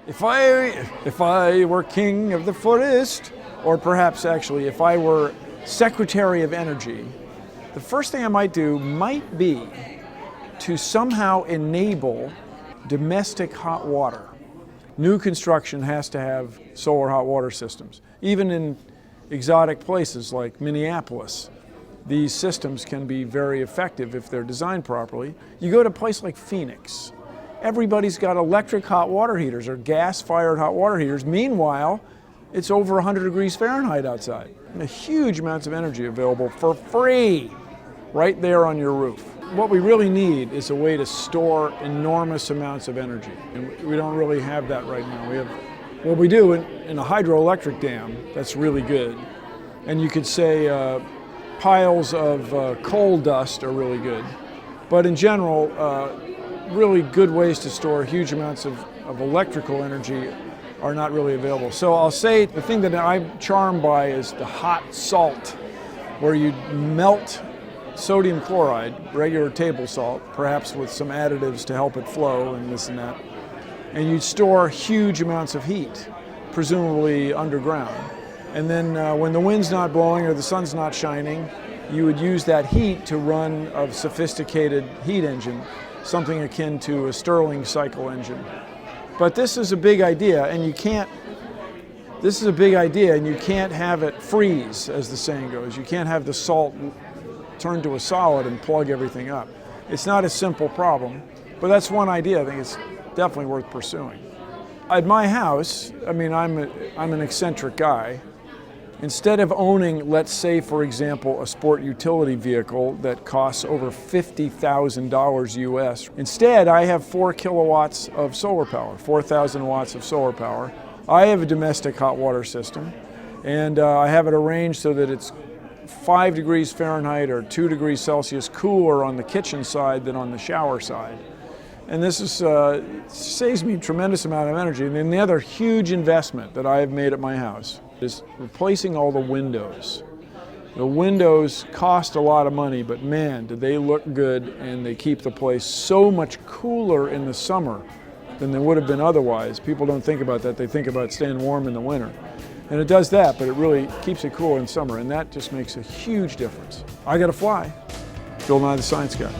If I were king of the forest, or perhaps actually if I were Secretary of Energy, the first thing I might do might be to somehow enable domestic hot water. New construction has to have solar hot water systems. Even in exotic places like Minneapolis, these systems can be very effective if they're designed properly. You go to a place like Phoenix, everybody's got electric hot water heaters or gas-fired hot water heaters. Meanwhile, it's over 100 degrees Fahrenheit outside. And huge amounts of energy available for free right there on your roof. What we really need is a way to store enormous amounts of energy. And we don't really have that right now. We have what we do in a hydroelectric dam, that's really good. And you could say piles of coal dust are really good. But in general, really good ways to store huge amounts of electrical energy are not really available. So I'll say the thing that I'm charmed by is the hot salt, where you melt sodium chloride, regular table salt, perhaps with some additives to help it flow and this and that, and you store huge amounts of heat, presumably underground. And then when the wind's not blowing or the sun's not shining, you would use that heat to run a sophisticated heat engine, something akin to a Stirling cycle engine. But this is a big idea, and you can't have it freeze, as the saying goes. You can't have the salt turn to a solid and plug everything up. It's not a simple problem, but that's one idea I think it's definitely worth pursuing. At my house, I mean, I'm an eccentric guy. Instead of owning, let's say, for example, a sport utility vehicle that costs over $50,000 US, instead I have 4 kilowatts of solar power, 4,000 watts of solar power. I have a domestic hot water system, and I have it arranged so that it's 5 degrees Fahrenheit or 2 degrees Celsius cooler on the kitchen side than on the shower side. And this saves me a tremendous amount of energy. And then the other huge investment that I have made at my house is replacing all the windows. The windows cost a lot of money, but man, do they look good, and they keep the place so much cooler in the summer than they would have been otherwise. People don't think about that. They think about staying warm in the winter. And it does that, but it really keeps it cool in summer, and that just makes a huge difference. I gotta fly. Bill Nye the Science Guy.